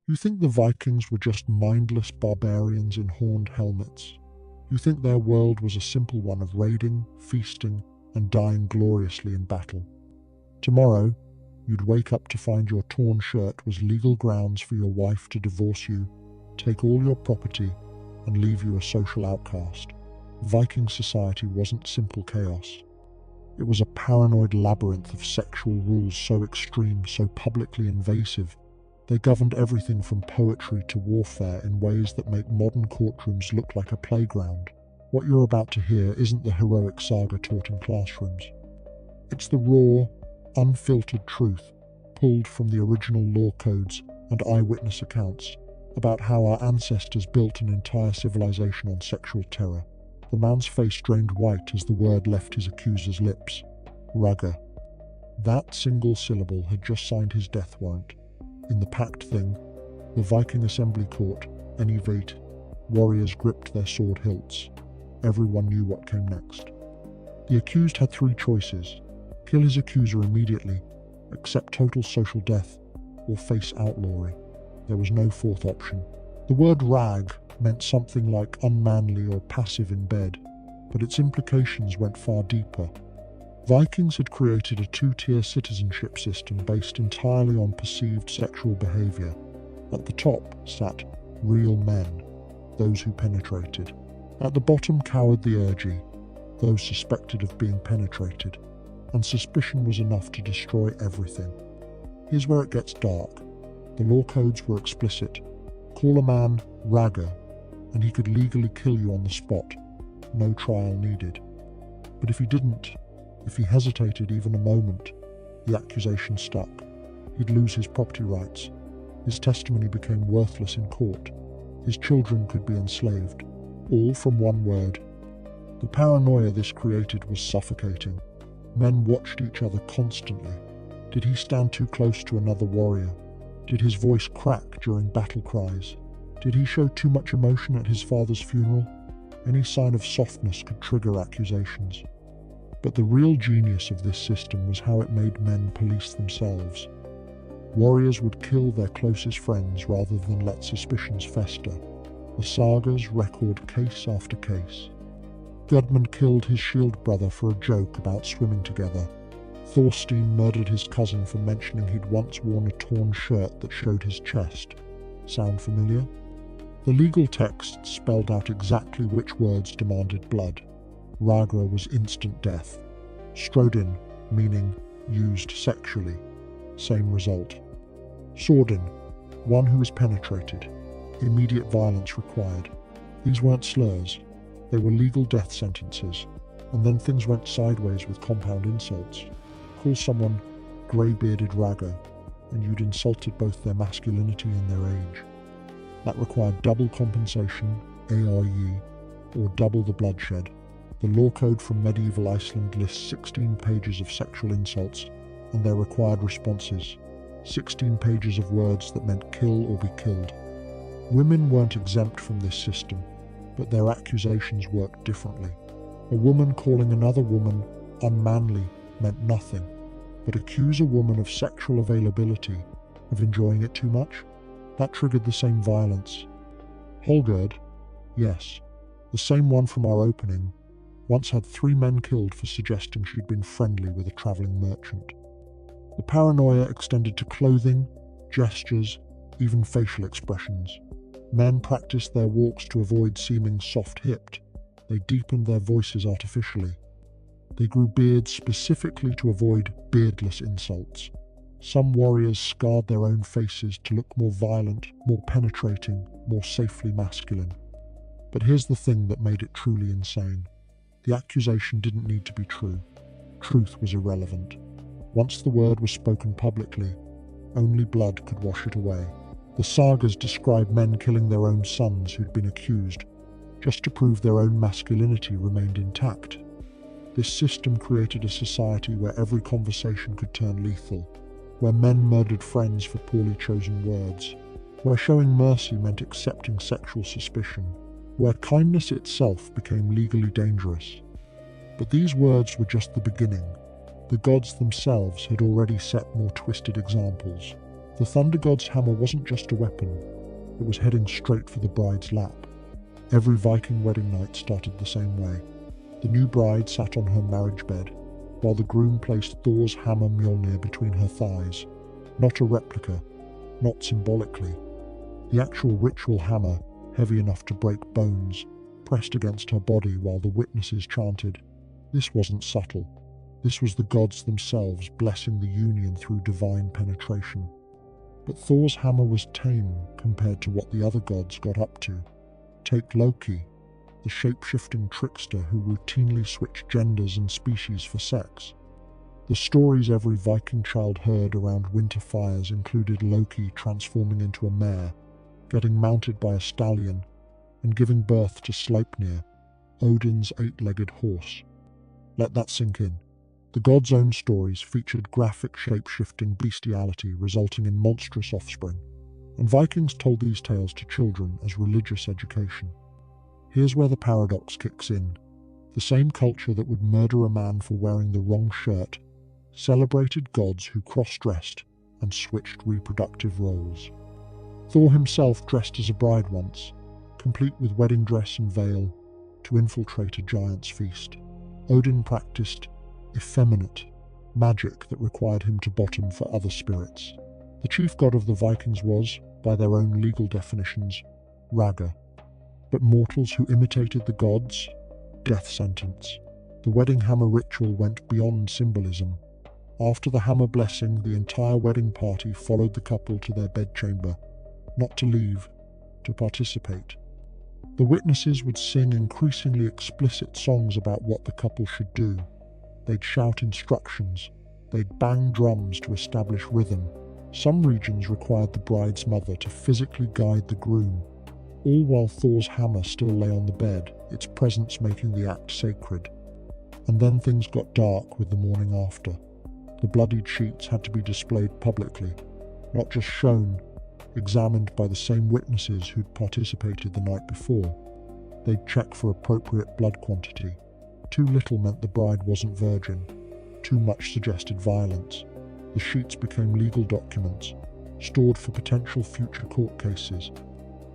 You think the Vikings were just mindless barbarians in horned helmets. You think their world was a simple one of raiding, feasting, and dying gloriously in battle. Tomorrow, you'd wake up to find your torn shirt was legal grounds for your wife to divorce you, take all your property, and leave you a social outcast. Viking society wasn't simple chaos. It was a paranoid labyrinth of sexual rules so extreme, so publicly invasive. They governed everything from poetry to warfare in ways that make modern courtrooms look like a playground. What you're about to hear isn't the heroic saga taught in classrooms. It's the raw, unfiltered truth, pulled from the original law codes and eyewitness accounts about how our ancestors built an entire civilization on sexual terror. The man's face drained white as the word left his accuser's lips. Ragga. That single syllable had just signed his death warrant. In the packed thing, the Viking assembly court, Enivate, warriors gripped their sword hilts. Everyone knew what came next. The accused had three choices: kill his accuser immediately, accept total social death, or face outlawry. There was no fourth option. The word rag meant something like unmanly or passive in bed, but its implications went far deeper. Vikings had created a two-tier citizenship system based entirely on perceived sexual behavior. At the top sat real men, those who penetrated. At the bottom cowered the urgi, those suspected of being penetrated, and suspicion was enough to destroy everything. Here's where it gets dark. The law codes were explicit. Call a man Ragga, and he could legally kill you on the spot. No trial needed. But if he didn't, if he hesitated even a moment, the accusation stuck. He'd lose his property rights. His testimony became worthless in court. His children could be enslaved. All from one word. The paranoia this created was suffocating. Men watched each other constantly. Did he stand too close to another warrior? Did his voice crack during battle cries? Did he show too much emotion at his father's funeral? Any sign of softness could trigger accusations. But the real genius of this system was how it made men police themselves. Warriors would kill their closest friends rather than let suspicions fester. The sagas record case after case. Gudmund killed his shield brother for a joke about swimming together. Thorstein murdered his cousin for mentioning he'd once worn a torn shirt that showed his chest. Sound familiar? The legal texts spelled out exactly which words demanded blood. Ragga was instant death. Strodin, meaning used sexually. Same result. Swordin, one who is penetrated. Immediate violence required. These weren't slurs. They were legal death sentences. And then things went sideways with compound insults. Call someone grey-bearded Ragga, and you'd insulted both their masculinity and their age. That required double compensation, ARE, or double the bloodshed. The law code from medieval Iceland lists 16 pages of sexual insults and their required responses, 16 pages of words that meant kill or be killed. Women weren't exempt from this system, but their accusations worked differently. A woman calling another woman unmanly meant nothing, but accuse a woman of sexual availability, of enjoying it too much, that triggered the same violence. Holgerd, yes, the same one from our opening, once had 3 men killed for suggesting she'd been friendly with a travelling merchant. The paranoia extended to clothing, gestures, even facial expressions. Men practiced their walks to avoid seeming soft-hipped. They deepened their voices artificially. They grew beards specifically to avoid beardless insults. Some warriors scarred their own faces to look more violent, more penetrating, more safely masculine. But here's the thing that made it truly insane. The accusation didn't need to be true. Truth was irrelevant. Once the word was spoken publicly, only blood could wash it away. The sagas describe men killing their own sons who'd been accused, just to prove their own masculinity remained intact. This system created a society where every conversation could turn lethal, where men murdered friends for poorly chosen words, where showing mercy meant accepting sexual suspicion, where kindness itself became legally dangerous. But these words were just the beginning. The gods themselves had already set more twisted examples. The thunder god's hammer wasn't just a weapon, it was heading straight for the bride's lap. Every Viking wedding night started the same way. The new bride sat on her marriage bed, while the groom placed Thor's hammer Mjolnir between her thighs. Not a replica, not symbolically. The actual ritual hammer, heavy enough to break bones, pressed against her body while the witnesses chanted. This wasn't subtle. This was the gods themselves blessing the union through divine penetration. But Thor's hammer was tame compared to what the other gods got up to. Take Loki, the shape-shifting trickster who routinely switched genders and species for sex. The stories every Viking child heard around winter fires included Loki transforming into a mare, getting mounted by a stallion, and giving birth to Sleipnir, Odin's eight-legged horse. Let that sink in. The gods' own stories featured graphic shape-shifting bestiality resulting in monstrous offspring, and Vikings told these tales to children as religious education. Here's where the paradox kicks in. The same culture that would murder a man for wearing the wrong shirt celebrated gods who cross-dressed and switched reproductive roles. Thor himself dressed as a bride once, complete with wedding dress and veil, to infiltrate a giant's feast. Odin practiced effeminate magic that required him to bottom for other spirits. The chief god of the Vikings was, by their own legal definitions, Raga. But mortals who imitated the gods, death sentence. The wedding hammer ritual went beyond symbolism. After the hammer blessing, the entire wedding party followed the couple to their bedchamber, not to leave, to participate. The witnesses would sing increasingly explicit songs about what the couple should do. They'd shout instructions. They'd bang drums to establish rhythm. Some regions required the bride's mother to physically guide the groom, all while Thor's hammer still lay on the bed, its presence making the act sacred. And then things got dark with the morning after. The bloodied sheets had to be displayed publicly, not just shown, examined by the same witnesses who'd participated the night before. They'd check for appropriate blood quantity. Too little meant the bride wasn't virgin. Too much suggested violence. The sheets became legal documents, stored for potential future court cases.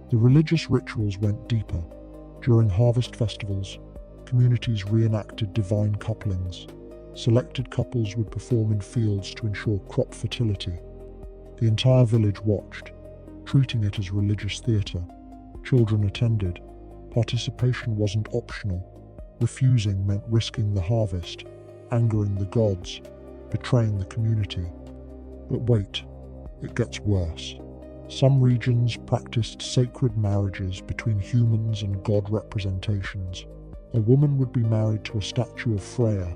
The religious rituals went deeper. During harvest festivals, communities reenacted divine couplings. Selected couples would perform in fields to ensure crop fertility. The entire village watched, treating it as religious theatre. Children attended. Participation wasn't optional. Refusing meant risking the harvest, angering the gods, betraying the community. But wait, it gets worse. Some regions practiced sacred marriages between humans and god representations. A woman would be married to a statue of Freya,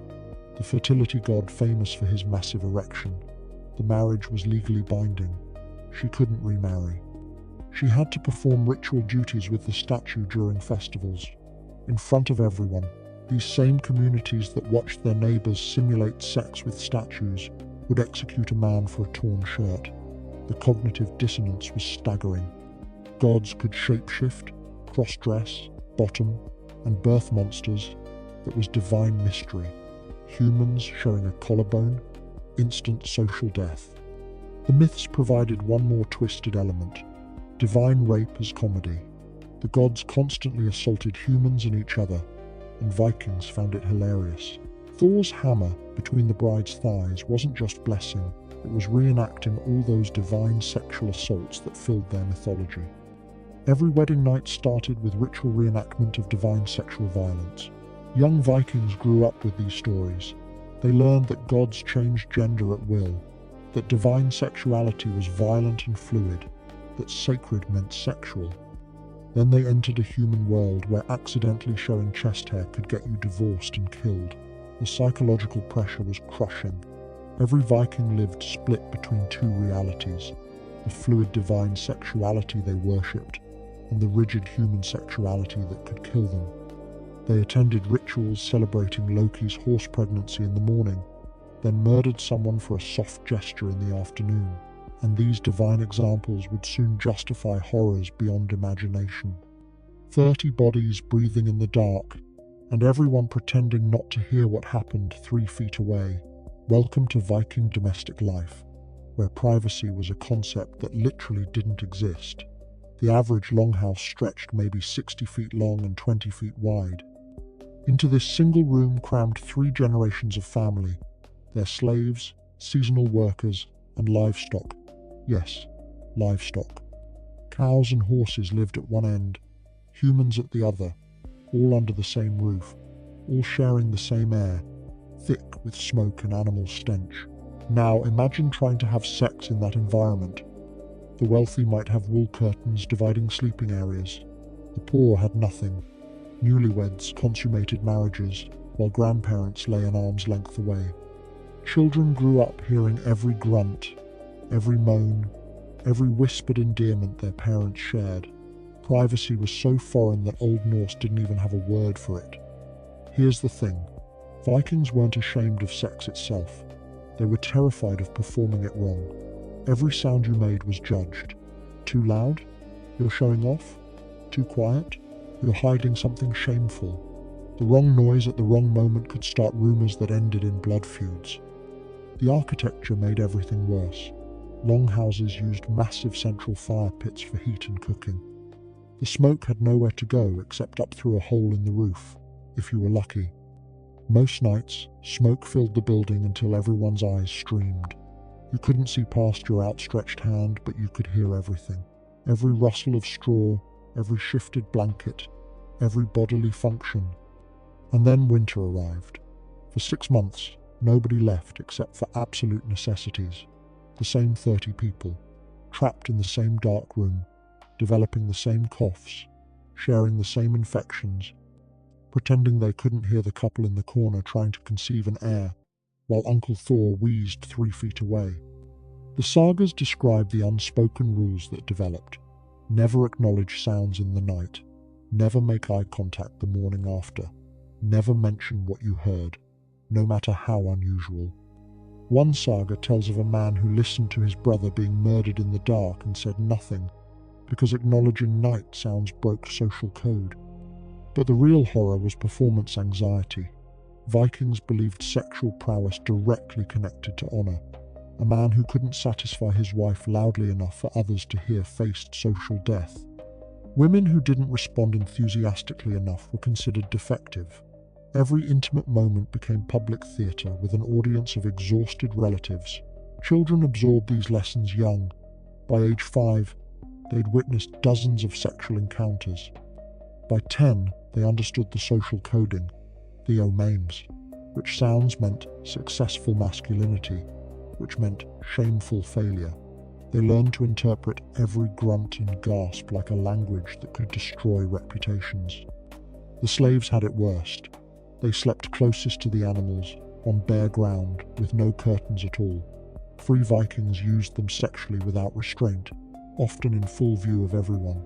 the fertility god famous for his massive erection. The marriage was legally binding. She couldn't remarry. She had to perform ritual duties with the statue during festivals. In front of everyone, these same communities that watched their neighbors simulate sex with statues would execute a man for a torn shirt. The cognitive dissonance was staggering. Gods could shapeshift, cross-dress, bottom, and birth monsters that was divine mystery. Humans showing a collarbone, instant social death. The myths provided one more twisted element: divine rape as comedy. The gods constantly assaulted humans and each other, and Vikings found it hilarious. Thor's hammer between the bride's thighs wasn't just blessing, it was reenacting all those divine sexual assaults that filled their mythology. Every wedding night started with ritual reenactment of divine sexual violence. Young Vikings grew up with these stories. They learned that gods changed gender at will, that divine sexuality was violent and fluid, that sacred meant sexual. Then they entered a human world where accidentally showing chest hair could get you divorced and killed. The psychological pressure was crushing. Every Viking lived split between two realities: the fluid divine sexuality they worshipped, and the rigid human sexuality that could kill them. They attended rituals celebrating Loki's horse pregnancy in the morning, then murdered someone for a soft gesture in the afternoon. And these divine examples would soon justify horrors beyond imagination. 30 bodies breathing in the dark, and everyone pretending not to hear what happened 3 feet away. Welcome to Viking domestic life. where privacy was a concept that literally didn't exist. The average longhouse stretched maybe 60 feet long and 20 feet wide. Into this single room crammed 3 generations of family, their slaves, seasonal workers, and livestock. Yes, livestock. Cows and horses lived at one end, humans at the other, all under the same roof, all sharing the same air, thick with smoke and animal stench. Now imagine trying to have sex in that environment. The wealthy might have wool curtains dividing sleeping areas. The poor had nothing. Newlyweds consummated marriages, while grandparents lay an arm's length away. Children grew up hearing every grunt, every moan, every whispered endearment their parents shared. Privacy was so foreign that Old Norse didn't even have a word for it. Here's the thing. Vikings weren't ashamed of sex itself. They were terrified of performing it wrong. Every sound you made was judged. Too loud? You're showing off? Too quiet? You're hiding something shameful. The wrong noise at the wrong moment could start rumors that ended in blood feuds. The architecture made everything worse. Longhouses used massive central fire pits for heat and cooking. The smoke had nowhere to go except up through a hole in the roof, if you were lucky. Most nights, smoke filled the building until everyone's eyes streamed. You couldn't see past your outstretched hand, but you could hear everything. Every rustle of straw, every shifted blanket, every bodily function. And then winter arrived. For 6 months, nobody left except for absolute necessities. The same 30 people, trapped in the same dark room, developing the same coughs, sharing the same infections, pretending they couldn't hear the couple in the corner trying to conceive an heir, while Uncle Thor wheezed 3 feet away. The sagas describe the unspoken rules that developed. Never acknowledge sounds in the night. Never make eye contact the morning after. Never mention what you heard, no matter how unusual. One saga tells of a man who listened to his brother being murdered in the dark and said nothing, because acknowledging night sounds broke social code. But the real horror was performance anxiety. Vikings believed sexual prowess directly connected to honor. A man who couldn't satisfy his wife loudly enough for others to hear faced social death. Women who didn't respond enthusiastically enough were considered defective. Every intimate moment became public theater with an audience of exhausted relatives. Children absorbed these lessons young. By age 5, they'd witnessed dozens of sexual encounters. By 10, they understood the social coding, the omames, which sounds meant successful masculinity, which meant shameful failure. They learned to interpret every grunt and gasp like a language that could destroy reputations. The slaves had it worst. They slept closest to the animals, on bare ground, with no curtains at all. Free Vikings used them sexually without restraint, often in full view of everyone.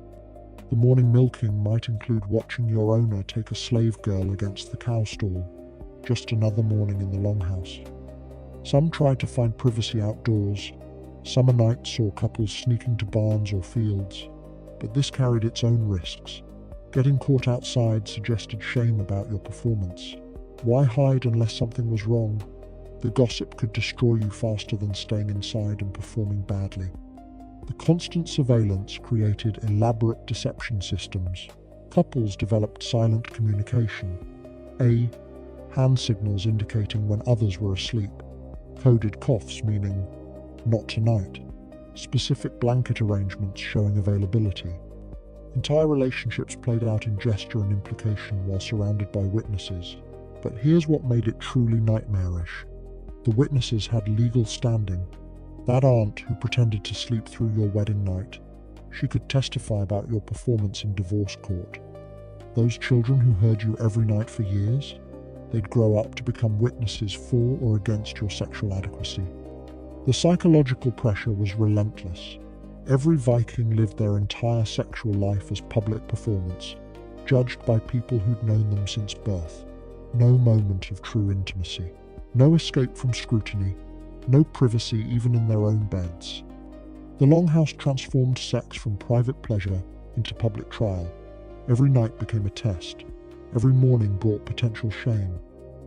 The morning milking might include watching your owner take a slave girl against the cow stall, just another morning in the longhouse. Some tried to find privacy outdoors. Summer nights saw couples sneaking to barns or fields, but this carried its own risks. Getting caught outside suggested shame about your performance. Why hide unless something was wrong? The gossip could destroy you faster than staying inside and performing badly. The constant surveillance created elaborate deception systems. Couples developed silent communication. Hand signals indicating when others were asleep. Coded coughs meaning, "not tonight." Specific blanket arrangements showing availability. Entire relationships played out in gesture and implication while surrounded by witnesses. But here's what made it truly nightmarish. The witnesses had legal standing. That aunt who pretended to sleep through your wedding night, she could testify about your performance in divorce court. Those children who heard you every night for years, they'd grow up to become witnesses for or against your sexual adequacy. The psychological pressure was relentless. Every Viking lived their entire sexual life as public performance, judged by people who'd known them since birth. No moment of true intimacy. No escape from scrutiny. No privacy even in their own beds. The longhouse transformed sex from private pleasure into public trial. Every night became a test. Every morning brought potential shame.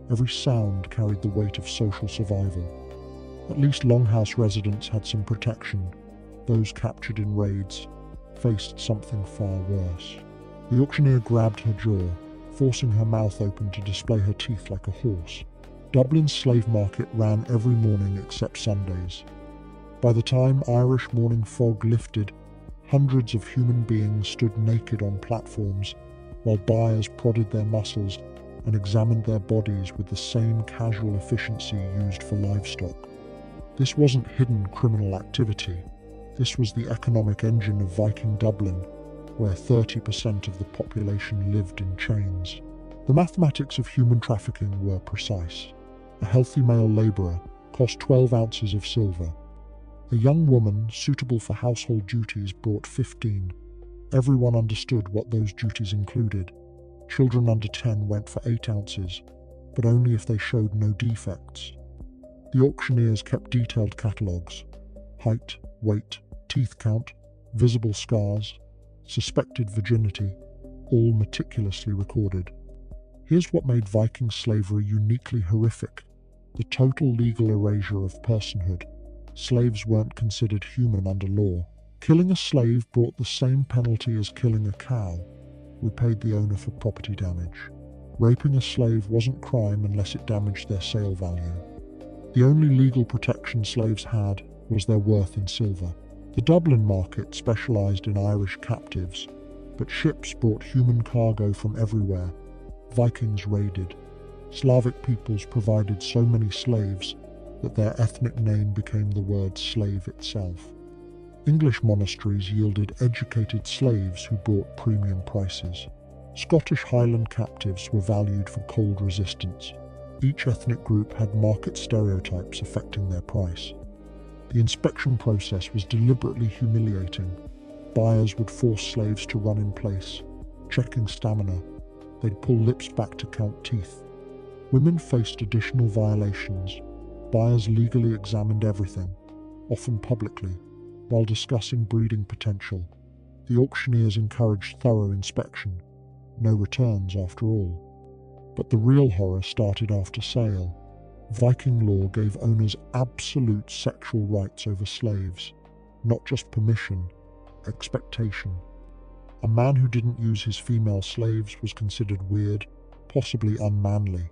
Every sound carried the weight of social survival. At least Longhouse residents had some protection. Those captured in raids faced something far worse. The auctioneer grabbed her jaw, forcing her mouth open to display her teeth like a horse. Dublin's slave market ran every morning except Sundays. By the time Irish morning fog lifted, hundreds of human beings stood naked on platforms, while buyers prodded their muscles and examined their bodies with the same casual efficiency used for livestock. This wasn't hidden criminal activity. This was the economic engine of Viking Dublin, where 30% of the population lived in chains. The mathematics of human trafficking were precise. A healthy male labourer cost 12 ounces of silver. A young woman suitable for household duties brought 15. Everyone understood what those duties included. Children under 10 went for 8 ounces, but only if they showed no defects. The auctioneers kept detailed catalogues: height, weight, teeth count, visible scars, suspected virginity, all meticulously recorded. Here's what made Viking slavery uniquely horrific: the total legal erasure of personhood. Slaves weren't considered human under law. Killing a slave brought the same penalty as killing a cow. We paid the owner for property damage. Raping a slave wasn't crime unless it damaged their sale value. The only legal protection slaves had was their worth in silver. The Dublin market specialised in Irish captives, but ships brought human cargo from everywhere. Vikings raided. Slavic peoples provided so many slaves that their ethnic name became the word slave itself. English monasteries yielded educated slaves who brought premium prices. Scottish Highland captives were valued for cold resistance. Each ethnic group had market stereotypes affecting their price. The inspection process was deliberately humiliating. Buyers would force slaves to run in place, checking stamina. They'd pull lips back to count teeth. Women faced additional violations. Buyers legally examined everything, often publicly, while discussing breeding potential. The auctioneers encouraged thorough inspection. No returns, after all. But the real horror started after sale. Viking law gave owners absolute sexual rights over slaves, not just permission, expectation. A man who didn't use his female slaves was considered weird, possibly unmanly.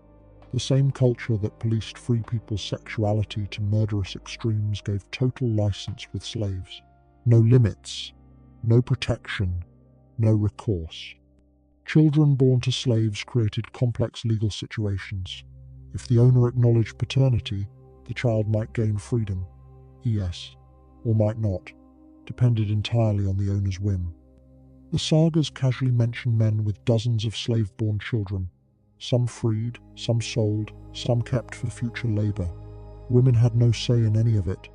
The same culture that policed free people's sexuality to murderous extremes gave total license with slaves. No limits, no protection, no recourse. Children born to slaves created complex legal situations. If the owner acknowledged paternity, the child might gain freedom, yes, or might not, depended entirely on the owner's whim. The sagas casually mention men with dozens of slave-born children, some freed, some sold, some kept for future labor. Women had no say in any of it.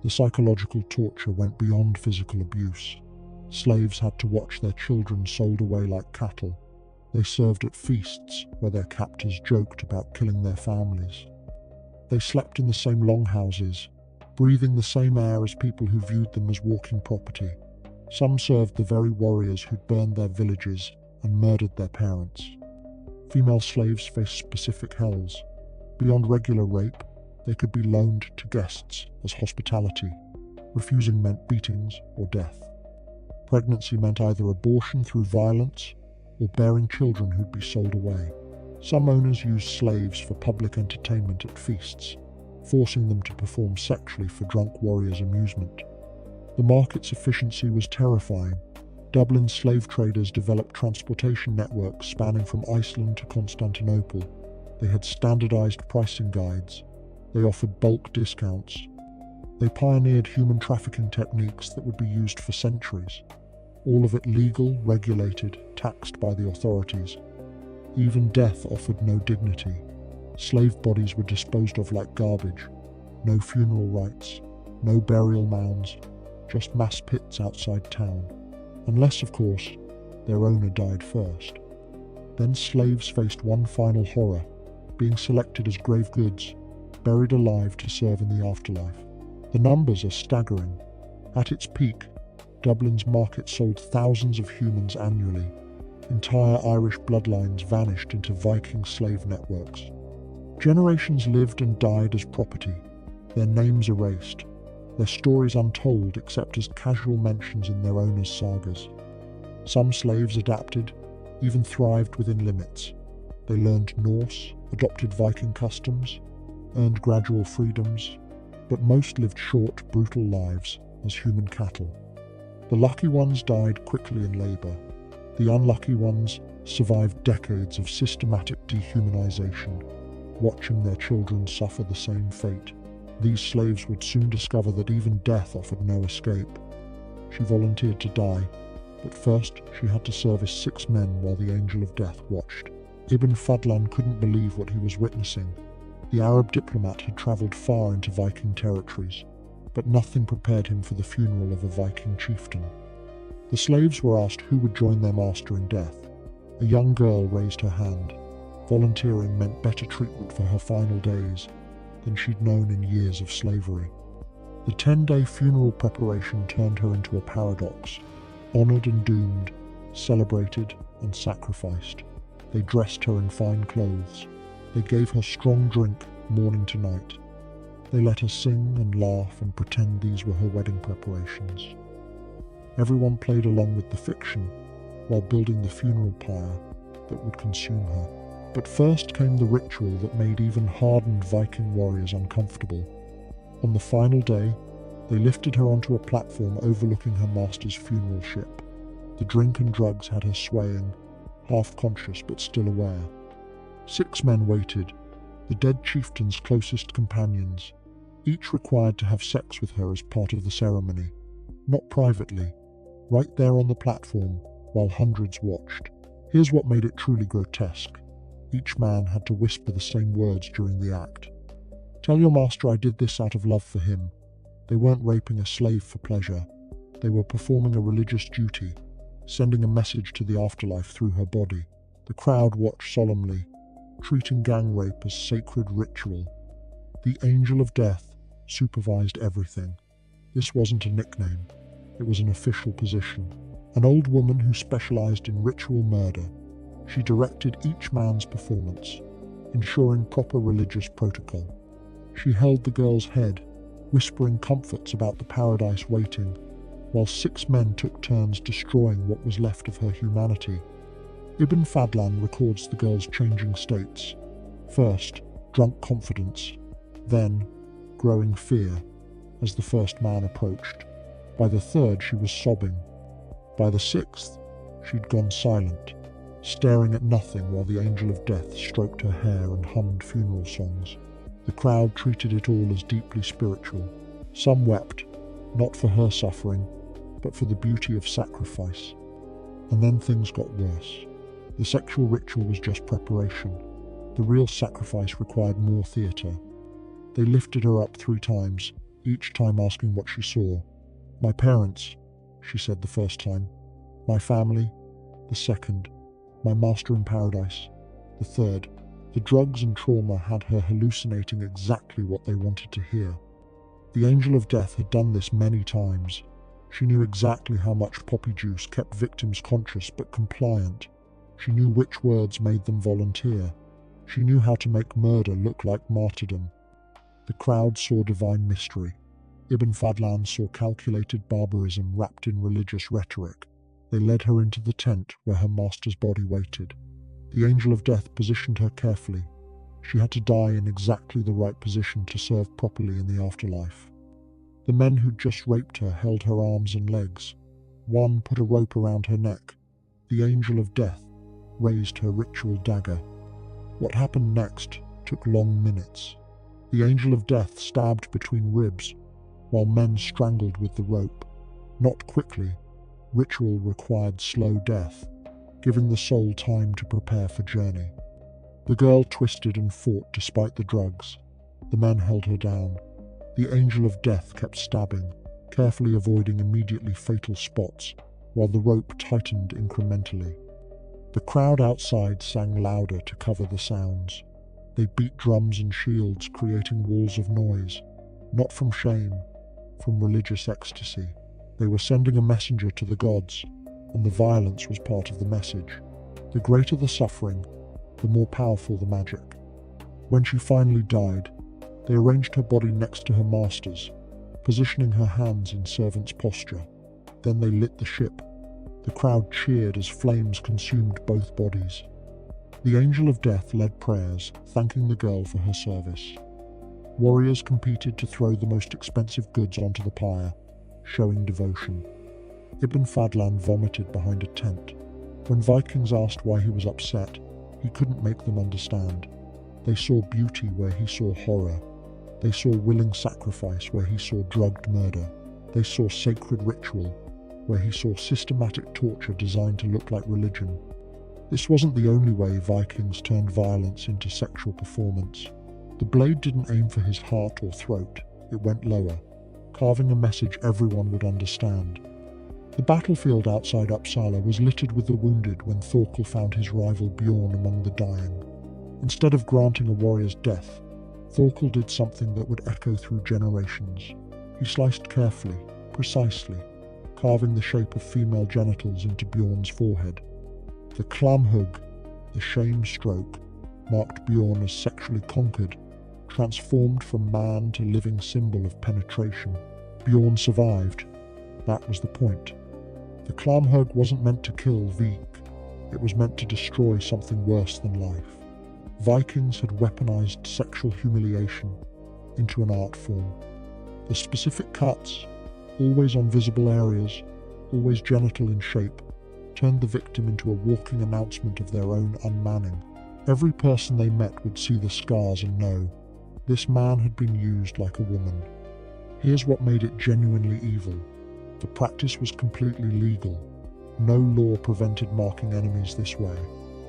The psychological torture went beyond physical abuse. Slaves had to watch their children sold away like cattle. They served at feasts where their captors joked about killing their families. They slept in the same longhouses, breathing the same air as people who viewed them as walking property. Some served the very warriors who'd burned their villages and murdered their parents. Female slaves faced specific hells. Beyond regular rape, they could be loaned to guests as hospitality. Refusing meant beatings or death. Pregnancy meant either abortion through violence or bearing children who'd be sold away. Some owners used slaves for public entertainment at feasts, forcing them to perform sexually for drunk warriors' amusement. The market's efficiency was terrifying. Dublin's slave traders developed transportation networks spanning from Iceland to Constantinople. They had standardized pricing guides. They offered bulk discounts. They pioneered human trafficking techniques that would be used for centuries. All of it legal, regulated, taxed by the authorities. Even death offered no dignity. Slave bodies were disposed of like garbage. No funeral rites, no burial mounds, just mass pits outside town. Unless, of course, their owner died first. Then slaves faced one final horror, being selected as grave goods, buried alive to serve in the afterlife. The numbers are staggering. At its peak, Dublin's market sold thousands of humans annually. Entire Irish bloodlines vanished into Viking slave networks. Generations lived and died as property. their names erased, their stories untold except as casual mentions in their owners' sagas. Some slaves adapted, even thrived within limits. They learned Norse, adopted Viking customs, earned gradual freedoms, but most lived short, brutal lives as human cattle. The lucky ones died quickly in labor. The unlucky ones survived decades of systematic dehumanization, watching their children suffer the same fate. These slaves would soon discover that even death offered no escape. She volunteered to die, but first she had to service 6 men while the Angel of Death watched. Ibn Fadlan couldn't believe what he was witnessing. The Arab diplomat had traveled far into Viking territories, but nothing prepared him for the funeral of a Viking chieftain. The slaves were asked who would join their master in death. A young girl raised her hand. Volunteering meant better treatment for her final days than she'd known in years of slavery. The 10-day funeral preparation turned her into a paradox. Honored and doomed, celebrated and sacrificed. They dressed her in fine clothes. They gave her strong drink morning to night. They let her sing and laugh and pretend these were her wedding preparations. Everyone played along with the fiction while building the funeral pyre that would consume her. But first came the ritual that made even hardened Viking warriors uncomfortable. On the final day, they lifted her onto a platform overlooking her master's funeral ship. The drink and drugs had her swaying, half conscious but still aware. 6 men waited, the dead chieftain's closest companions, each required to have sex with her as part of the ceremony. Not privately, right there on the platform, while hundreds watched. Here's what made it truly grotesque. Each man had to whisper the same words during the act. "Tell your master I did this out of love for him." They weren't raping a slave for pleasure. They were performing a religious duty, sending a message to the afterlife through her body. The crowd watched solemnly, treating gang rape as sacred ritual. The Angel of Death supervised everything. This wasn't a nickname. It was an official position. An old woman who specialized in ritual murder. She directed each man's performance, ensuring proper religious protocol. She held the girl's head, whispering comforts about the paradise waiting, while 6 men took turns destroying what was left of her humanity. Ibn Fadlan records the girl's changing states. First, drunk confidence, then, growing fear, as the first man approached. By the 3rd, she was sobbing. By the 6th, she'd gone silent, staring at nothing while the Angel of Death stroked her hair and hummed funeral songs. The crowd treated it all as deeply spiritual. Some wept, not for her suffering, but for the beauty of sacrifice. And then things got worse. The sexual ritual was just preparation. The real sacrifice required more theatre. They lifted her up 3 times, each time asking what she saw. "My parents," she said the first time. "My family," the second. "My master in paradise," the third. The drugs and trauma had her hallucinating exactly what they wanted to hear. The Angel of Death had done this many times. She knew exactly how much poppy juice kept victims conscious but compliant. She knew which words made them volunteer. She knew how to make murder look like martyrdom. The crowd saw divine mystery. Ibn Fadlan saw calculated barbarism wrapped in religious rhetoric. They led her into the tent where her master's body waited. The Angel of Death positioned her carefully. She had to die in exactly the right position to serve properly in the afterlife. The men who'd just raped her held her arms and legs. One put a rope around her neck. The Angel of Death raised her ritual dagger. What happened next took long minutes. The Angel of Death stabbed between ribs, while men strangled with the rope. Not quickly. Ritual required slow death, giving the soul time to prepare for journey. The girl twisted and fought despite the drugs. The men held her down. The Angel of Death kept stabbing, carefully avoiding immediately fatal spots, while the rope tightened incrementally. The crowd outside sang louder to cover the sounds. They beat drums and shields, creating walls of noise, not from shame, from religious ecstasy. They were sending a messenger to the gods, and the violence was part of the message. The greater the suffering, the more powerful the magic. When she finally died, They arranged her body next to her master's, positioning her hands in servant's posture. Then they lit the ship. The crowd cheered as flames consumed both bodies. The angel of death led prayers, thanking the girl for her service. Warriors competed to throw the most expensive goods onto the pyre, showing devotion. Ibn Fadlan vomited behind a tent. When Vikings asked why he was upset, he couldn't make them understand. They saw beauty where he saw horror. They saw willing sacrifice where he saw drugged murder. They saw sacred ritual where he saw systematic torture designed to look like religion. This wasn't the only way Vikings turned violence into sexual performance. The blade didn't aim for his heart or throat, it went lower, carving a message everyone would understand. The battlefield outside Uppsala was littered with the wounded when Thorkel found his rival Bjorn among the dying. Instead of granting a warrior's death, Thorkel did something that would echo through generations. He sliced carefully, precisely, carving the shape of female genitals into Bjorn's forehead. The klamhugg, the shame stroke, marked Bjorn as sexually conquered, transformed from man to living symbol of penetration. Bjorn survived. That was the point. The klamhugg wasn't meant to kill Vik, it was meant to destroy something worse than life. Vikings had weaponized sexual humiliation into an art form. The specific cuts, always on visible areas, always genital in shape, turned the victim into a walking announcement of their own unmanning. Every person they met would see the scars and know, this man had been used like a woman. Here's what made it genuinely evil. The practice was completely legal. No law prevented marking enemies this way.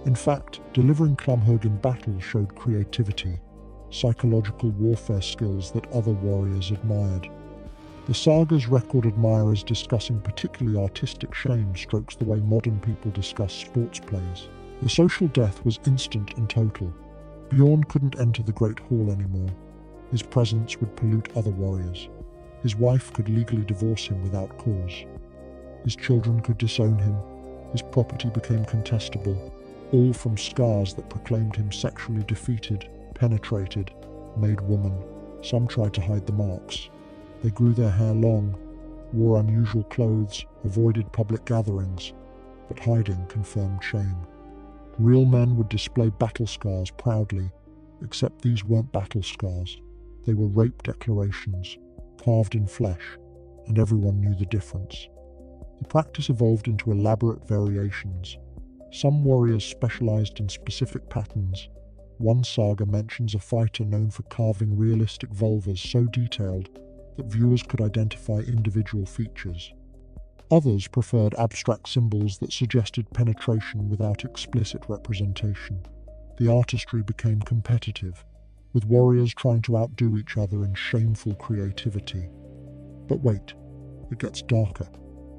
In fact, delivering klamhugg in battle showed creativity, psychological warfare skills that other warriors admired. The sagas record admirers discussing particularly artistic shame strokes the way modern people discuss sports plays. The social death was instant and total. Bjorn couldn't enter the Great Hall anymore. His presence would pollute other warriors. His wife could legally divorce him without cause. His children could disown him. His property became contestable, all from scars that proclaimed him sexually defeated, penetrated, made woman. Some tried to hide the marks. They grew their hair long, wore unusual clothes, avoided public gatherings, but hiding confirmed shame. Real men would display battle scars proudly, except these weren't battle scars. They were rape declarations, carved in flesh, and everyone knew the difference. The practice evolved into elaborate variations. Some warriors specialized in specific patterns. One saga mentions a fighter known for carving realistic vulvas so detailed that viewers could identify individual features. Others preferred abstract symbols that suggested penetration without explicit representation. The artistry became competitive, with warriors trying to outdo each other in shameful creativity. But wait, it gets darker.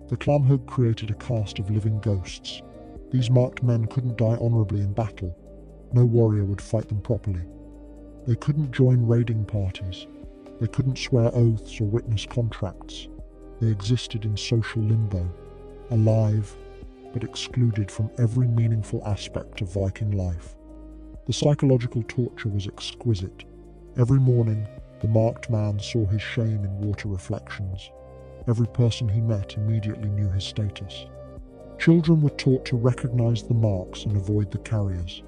The klamhugg created a caste of living ghosts. These marked men couldn't die honorably in battle. No warrior would fight them properly. They couldn't join raiding parties. They couldn't swear oaths or witness contracts. They existed in social limbo, alive, but excluded from every meaningful aspect of Viking life. The psychological torture was exquisite. Every morning, the marked man saw his shame in water reflections. Every person he met immediately knew his status. Children were taught to recognize the marks and avoid the carriers.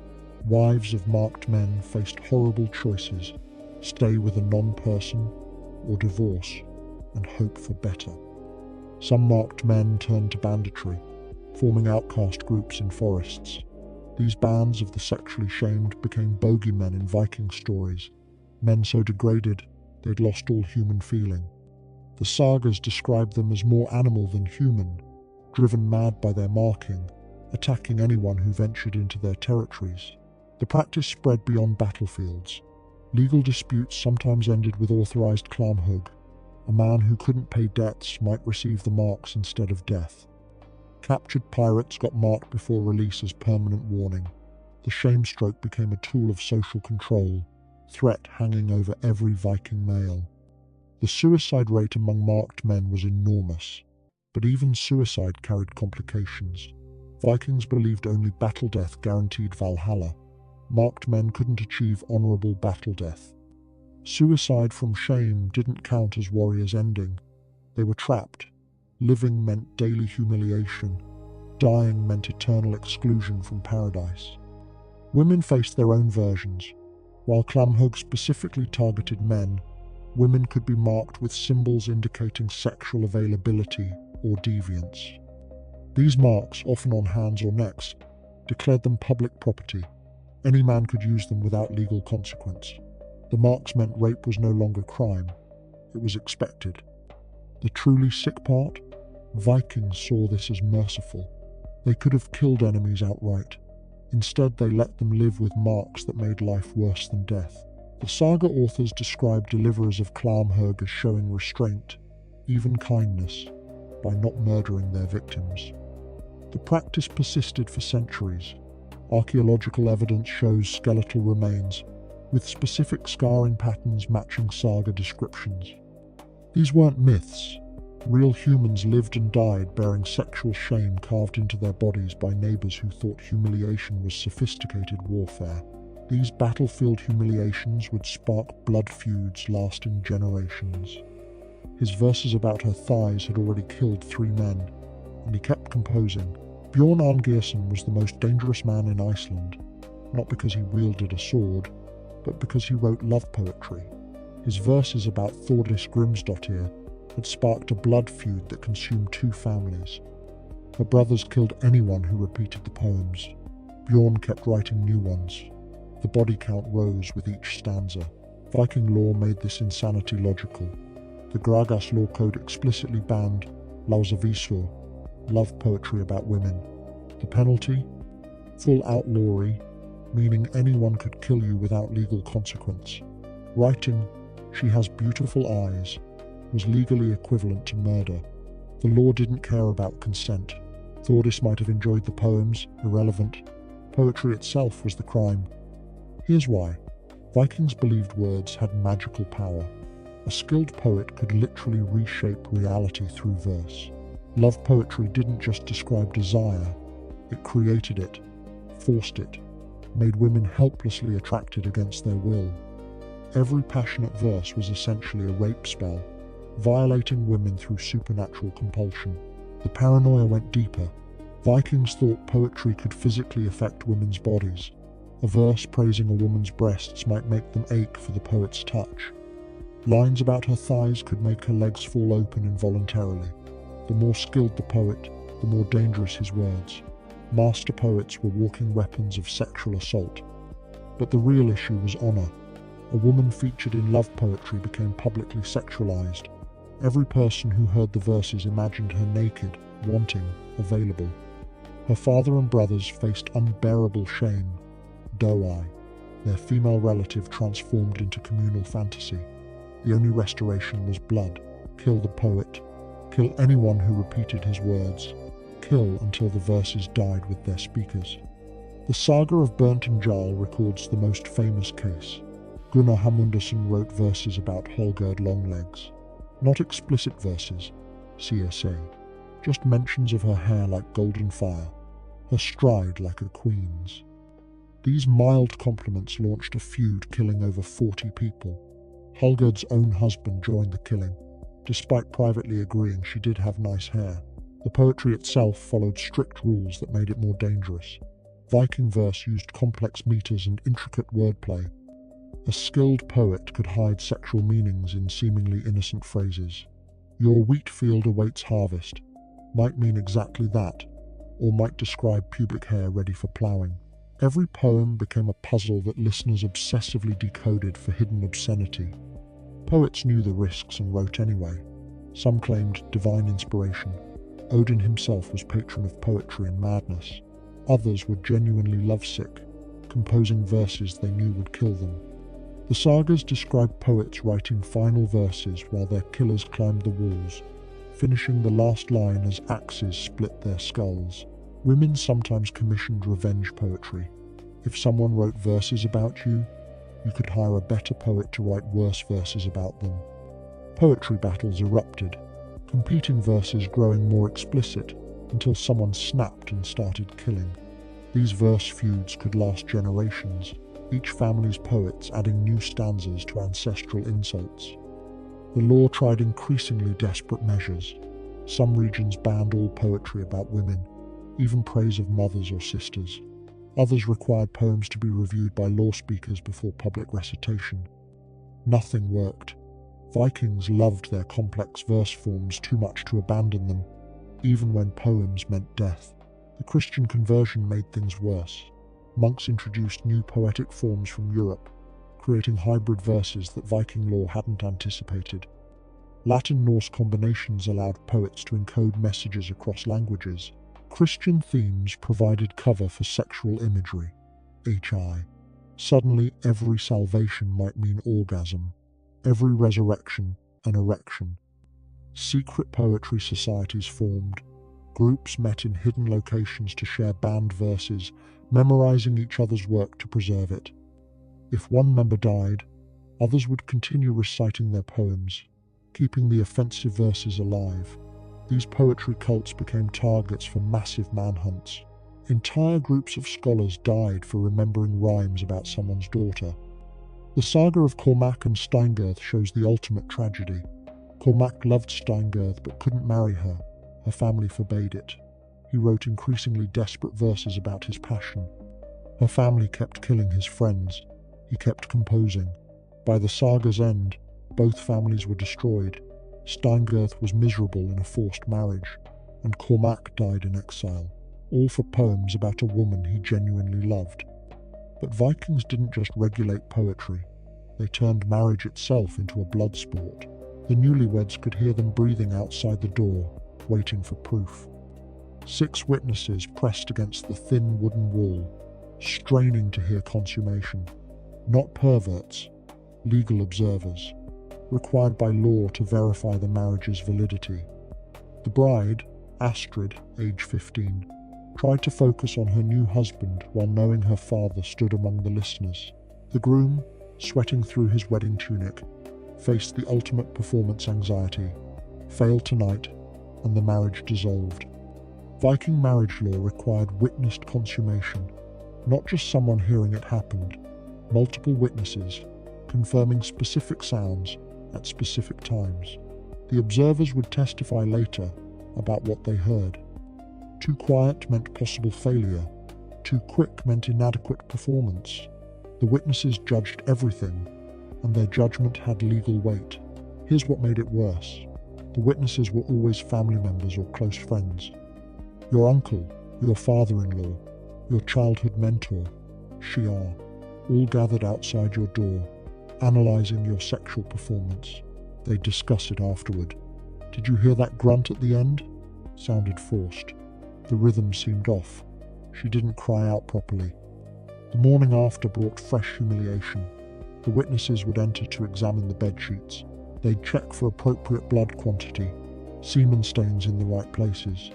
Wives of marked men faced horrible choices: stay with a non-person or divorce and hope for better. Some marked men turned to banditry, forming outcast groups in forests. These bands of the sexually shamed became bogeymen in Viking stories, men so degraded they'd lost all human feeling. The sagas described them as more animal than human, driven mad by their marking, attacking anyone who ventured into their territories. The practice spread beyond battlefields. Legal disputes sometimes ended with authorized klamhugg. A man who couldn't pay debts might receive the marks instead of death. Captured pirates got marked before release as permanent warning. The shame stroke became a tool of social control, threat hanging over every Viking male. The suicide rate among marked men was enormous, but even suicide carried complications. Vikings believed only battle death guaranteed Valhalla. Marked men couldn't achieve honorable battle death. Suicide from shame didn't count as warriors' ending. They were trapped. Living meant daily humiliation. Dying meant eternal exclusion from paradise. Women faced their own versions. While Clamhug specifically targeted men, women could be marked with symbols indicating sexual availability or deviance. These marks, often on hands or necks, declared them public property. Any man could use them without legal consequence. The marks meant rape was no longer crime. It was expected. The truly sick part? Vikings saw this as merciful. They could have killed enemies outright. Instead, they let them live with marks that made life worse than death. The saga authors describe deliverers of Clamhug as showing restraint, even kindness, by not murdering their victims. The practice persisted for centuries. Archaeological evidence shows skeletal remains, with specific scarring patterns matching saga descriptions. These weren't myths. Real humans lived and died bearing sexual shame carved into their bodies by neighbors who thought humiliation was sophisticated warfare. These battlefield humiliations would spark blood feuds lasting generations. His verses about her thighs had already killed 3 men, and he kept composing. Bjorn Arngeirsson was the most dangerous man in Iceland, not because he wielded a sword, but because he wrote love poetry. His verses about Thordis Grimsdottir had sparked a blood feud that consumed 2 families. Her brothers killed anyone who repeated the poems. Bjorn kept writing new ones. The body count rose with each stanza. Viking law made this insanity logical. The Gragas law code explicitly banned lausavisor, love poetry about women. The penalty? Full outlawry, meaning anyone could kill you without legal consequence. Writing, "She has beautiful eyes," was legally equivalent to murder. The law didn't care about consent. Thordis might have enjoyed the poems, irrelevant. Poetry itself was the crime. Here's why. Vikings believed words had magical power. A skilled poet could literally reshape reality through verse. Love poetry didn't just describe desire, it created it, forced it, made women helplessly attracted against their will. Every passionate verse was essentially a rape spell, violating women through supernatural compulsion. The paranoia went deeper. Vikings thought poetry could physically affect women's bodies. A verse praising a woman's breasts might make them ache for the poet's touch. Lines about her thighs could make her legs fall open involuntarily. The more skilled the poet, the more dangerous his words. Master poets were walking weapons of sexual assault. But the real issue was honor. A woman featured in love poetry became publicly sexualized. Every person who heard the verses imagined her naked, wanting, available. Her father and brothers faced unbearable shame. Doe-eye, their female relative transformed into communal fantasy. The only restoration was blood. Kill the poet. Kill anyone who repeated his words. Kill until the verses died with their speakers. The saga of Burnt Jarl records the most famous case. Gunnar Hamundarson wrote verses about Hallgerd Longlegs. Not explicit verses, CSA, just mentions of her hair like golden fire, her stride like a queen's. These mild compliments launched a feud, killing over 40 people. Hallgerd's own husband joined the killing. Despite privately agreeing she did have nice hair, the poetry itself followed strict rules that made it more dangerous. Viking verse used complex meters and intricate wordplay. A skilled poet could hide sexual meanings in seemingly innocent phrases. "Your wheat field awaits harvest" might mean exactly that, or might describe pubic hair ready for ploughing. Every poem became a puzzle that listeners obsessively decoded for hidden obscenity. Poets knew the risks and wrote anyway. Some claimed divine inspiration. Odin himself was patron of poetry and madness. Others were genuinely lovesick, composing verses they knew would kill them. The sagas describe poets writing final verses while their killers climbed the walls, finishing the last line as axes split their skulls. Women sometimes commissioned revenge poetry. If someone wrote verses about you, you could hire a better poet to write worse verses about them. Poetry battles erupted, competing verses growing more explicit until someone snapped and started killing. These verse feuds could last generations. each family's poets adding new stanzas to ancestral insults. The law tried increasingly desperate measures. Some regions banned all poetry about women, even praise of mothers or sisters. Others required poems to be reviewed by law speakers before public recitation. Nothing worked. Vikings loved their complex verse forms too much to abandon them, even when poems meant death. The Christian conversion made things worse. Monks introduced new poetic forms from Europe, creating hybrid verses that Viking law hadn't anticipated. Latin-Norse combinations allowed poets to encode messages across languages. Christian themes provided cover for sexual imagery. HI. Suddenly, every salvation might mean orgasm, every resurrection an erection. Secret poetry societies formed. Groups met in hidden locations to share banned verses, memorizing each other's work to preserve it. If one member died, others would continue reciting their poems, keeping the offensive verses alive. These poetry cults became targets for massive manhunts. Entire groups of scholars died for remembering rhymes about someone's daughter. The saga of Cormac and Steingirth shows the ultimate tragedy. Cormac loved Steingirth but couldn't marry her. Her family forbade it. He wrote increasingly desperate verses about his passion. Her family kept killing his friends. He kept composing. By the saga's end, both families were destroyed. Steingirth was miserable in a forced marriage, and Cormac died in exile, all for poems about a woman he genuinely loved. But Vikings didn't just regulate poetry. They turned marriage itself into a blood sport. The newlyweds could hear them breathing outside the door, waiting for proof. 6 witnesses pressed against the thin wooden wall, straining to hear consummation. Not perverts, legal observers, required by law to verify the marriage's validity. The bride, Astrid, age 15, tried to focus on her new husband while knowing her father stood among the listeners. The groom, sweating through his wedding tunic, faced the ultimate performance anxiety, failed tonight, and the marriage dissolved. Viking marriage law required witnessed consummation, not just someone hearing it happened, multiple witnesses, confirming specific sounds at specific times. The observers would testify later about what they heard. Too quiet meant possible failure. Too quick meant inadequate performance. The witnesses judged everything, and their judgment had legal weight. Here's what made it worse. The witnesses were always family members or close friends. Your uncle, your father-in-law, your childhood mentor, Shiar, all gathered outside your door, analysing your sexual performance. They'd discuss it afterward. Did you hear that grunt at the end? Sounded forced. The rhythm seemed off. She didn't cry out properly. The morning after brought fresh humiliation. The witnesses would enter to examine the bedsheets. They'd check for appropriate blood quantity, semen stains in the right places,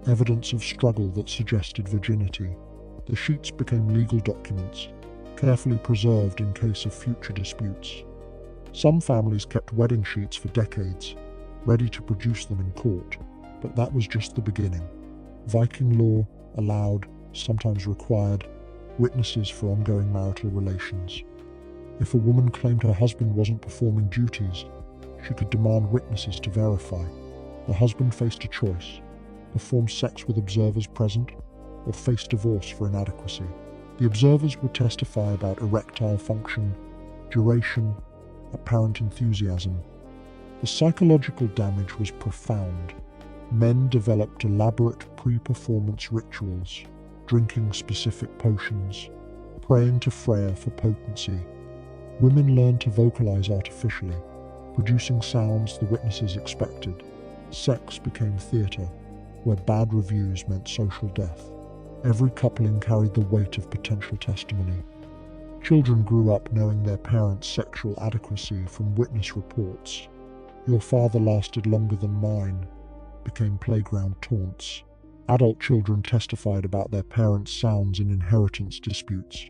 evidence of struggle that suggested virginity. The sheets became legal documents, carefully preserved in case of future disputes. Some families kept wedding sheets for decades, ready to produce them in court, but that was just the beginning. Viking law allowed, sometimes required, witnesses for ongoing marital relations. If a woman claimed her husband wasn't performing duties, she could demand witnesses to verify. The husband faced a choice: perform sex with observers present, or face divorce for inadequacy. The observers would testify about erectile function, duration, apparent enthusiasm. The psychological damage was profound. Men developed elaborate pre-performance rituals, drinking specific potions, praying to Freya for potency. Women learned to vocalize artificially, producing sounds the witnesses expected. Sex became theater, where bad reviews meant social death. Every coupling carried the weight of potential testimony. Children grew up knowing their parents' sexual adequacy from witness reports. Your father lasted longer than mine became playground taunts. Adult children testified about their parents' sounds in inheritance disputes.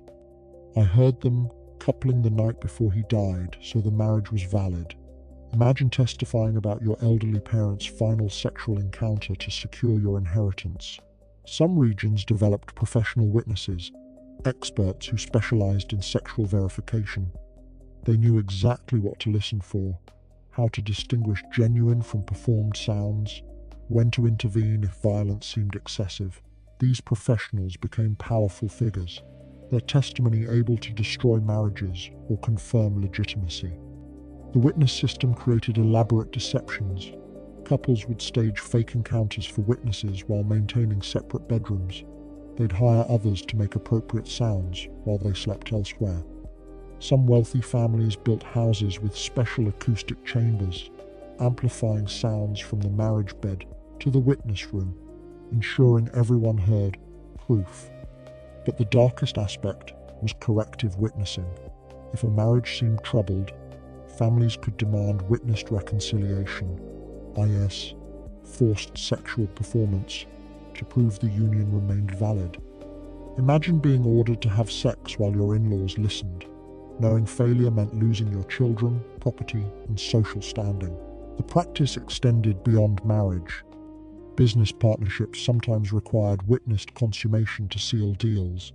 I heard them coupling the night before he died, so the marriage was valid. Imagine testifying about your elderly parents' final sexual encounter to secure your inheritance. Some regions developed professional witnesses, experts who specialized in sexual verification. They knew exactly what to listen for, how to distinguish genuine from performed sounds, when to intervene if violence seemed excessive. These professionals became powerful figures, their testimony able to destroy marriages or confirm legitimacy. The witness system created elaborate deceptions. Couples would stage fake encounters for witnesses while maintaining separate bedrooms. They'd hire others to make appropriate sounds while they slept elsewhere. Some wealthy families built houses with special acoustic chambers, amplifying sounds from the marriage bed to the witness room, ensuring everyone heard proof. But the darkest aspect was corrective witnessing. If a marriage seemed troubled, families could demand witnessed reconciliation, i.e., forced sexual performance, to prove the union remained valid. Imagine being ordered to have sex while your in-laws listened, knowing failure meant losing your children, property, and social standing. The practice extended beyond marriage. Business partnerships sometimes required witnessed consummation to seal deals,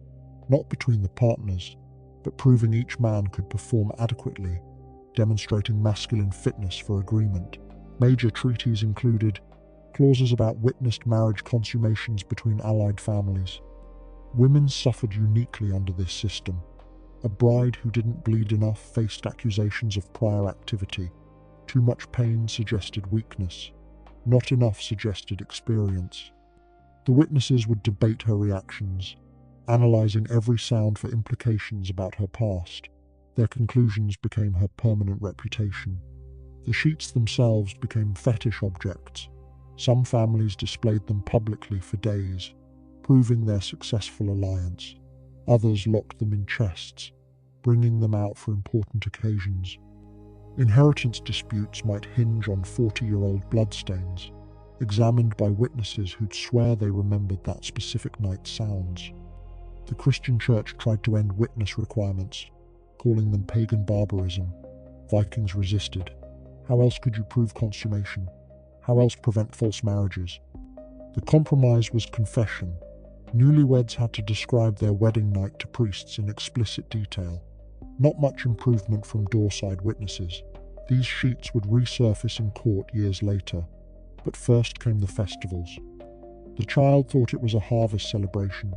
not between the partners, but proving each man could perform adequately, demonstrating masculine fitness for agreement. Major treaties included clauses about witnessed marriage consummations between allied families. Women suffered uniquely under this system. A bride who didn't bleed enough faced accusations of prior activity. Too much pain suggested weakness. Not enough suggested experience. The witnesses would debate her reactions, analyzing every sound for implications about her past. Their conclusions became her permanent reputation. The sheets themselves became fetish objects. Some families displayed them publicly for days, proving their successful alliance. Others locked them in chests, bringing them out for important occasions. Inheritance disputes might hinge on 40-year-old bloodstains, examined by witnesses who'd swear they remembered that specific night's sounds. The Christian Church tried to end witness requirements, calling them pagan barbarism. Vikings resisted. How else could you prove consummation? How else prevent false marriages? The compromise was confession. Newlyweds had to describe their wedding night to priests in explicit detail. Not much improvement from door-side witnesses. These sheets would resurface in court years later. But first came the festivals. The child thought it was a harvest celebration,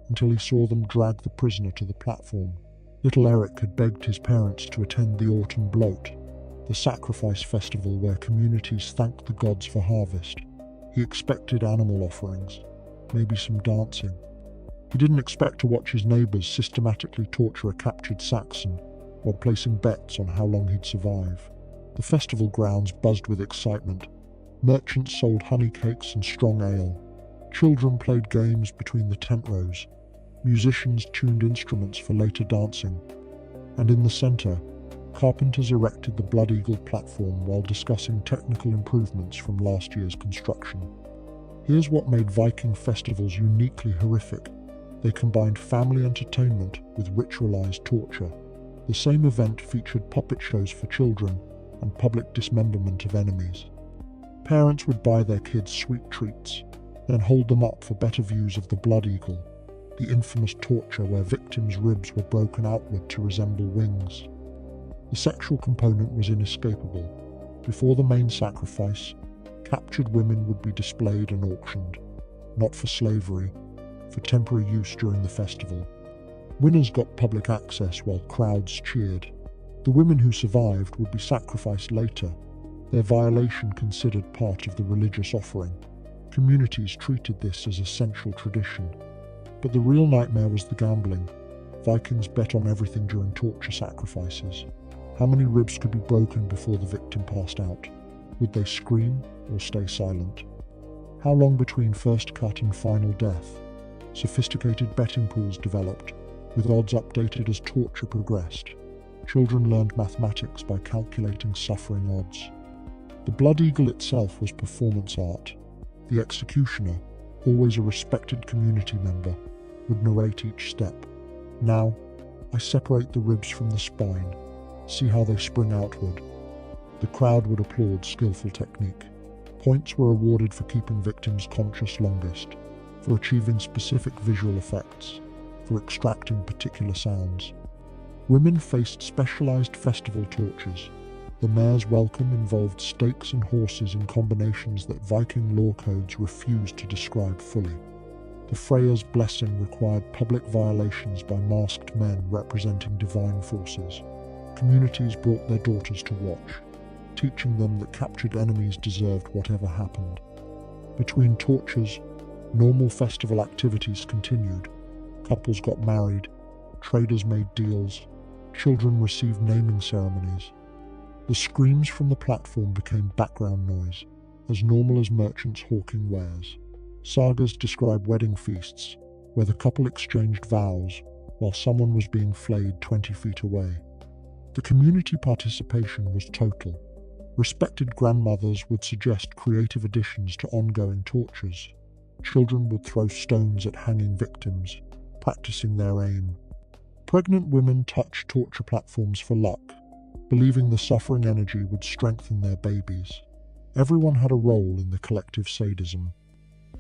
until he saw them drag the prisoner to the platform. Little Eric had begged his parents to attend the autumn bloat, the sacrifice festival where communities thanked the gods for harvest. He expected animal offerings, maybe some dancing. He didn't expect to watch his neighbors systematically torture a captured Saxon while placing bets on how long he'd survive. The festival grounds buzzed with excitement. Merchants sold honey cakes and strong ale. Children played games between the tent rows. Musicians tuned instruments for later dancing. And in the center, carpenters erected the Blood Eagle platform while discussing technical improvements from last year's construction. Here's what made Viking festivals uniquely horrific. They combined family entertainment with ritualized torture. The same event featured puppet shows for children and public dismemberment of enemies. Parents would buy their kids sweet treats, then hold them up for better views of the Blood Eagle, the infamous torture where victims' ribs were broken outward to resemble wings. The sexual component was inescapable. Before the main sacrifice, captured women would be displayed and auctioned, not for slavery, for temporary use during the festival. Winners got public access while crowds cheered. The women who survived would be sacrificed later, their violation considered part of the religious offering. Communities treated this as essential tradition. But the real nightmare was the gambling. Vikings bet on everything during torture sacrifices. How many ribs could be broken before the victim passed out? Would they scream or stay silent? How long between first cut and final death? Sophisticated betting pools developed, with odds updated as torture progressed. Children learned mathematics by calculating suffering odds. The Blood Eagle itself was performance art. The executioner, always a respected community member, would narrate each step. Now, I separate the ribs from the spine. See how they spring outward. The crowd would applaud skillful technique. Points were awarded for keeping victims conscious longest, for achieving specific visual effects. for extracting particular sounds. Women faced specialized festival tortures. The mayor's welcome involved stakes and horses in combinations that Viking law codes refused to describe fully. The Freya's blessing required public violations by masked men representing divine forces. Communities brought their daughters to watch, teaching them that captured enemies deserved whatever happened. Between tortures, normal festival activities continued. Couples got married, traders made deals, children received naming ceremonies. The screams from the platform became background noise, as normal as merchants hawking wares. Sagas describe wedding feasts, where the couple exchanged vows while someone was being flayed 20 feet away. The community participation was total. Respected grandmothers would suggest creative additions to ongoing tortures. Children would throw stones at hanging victims, practicing their aim. Pregnant women touched torture platforms for luck, believing the suffering energy would strengthen their babies. Everyone had a role in the collective sadism.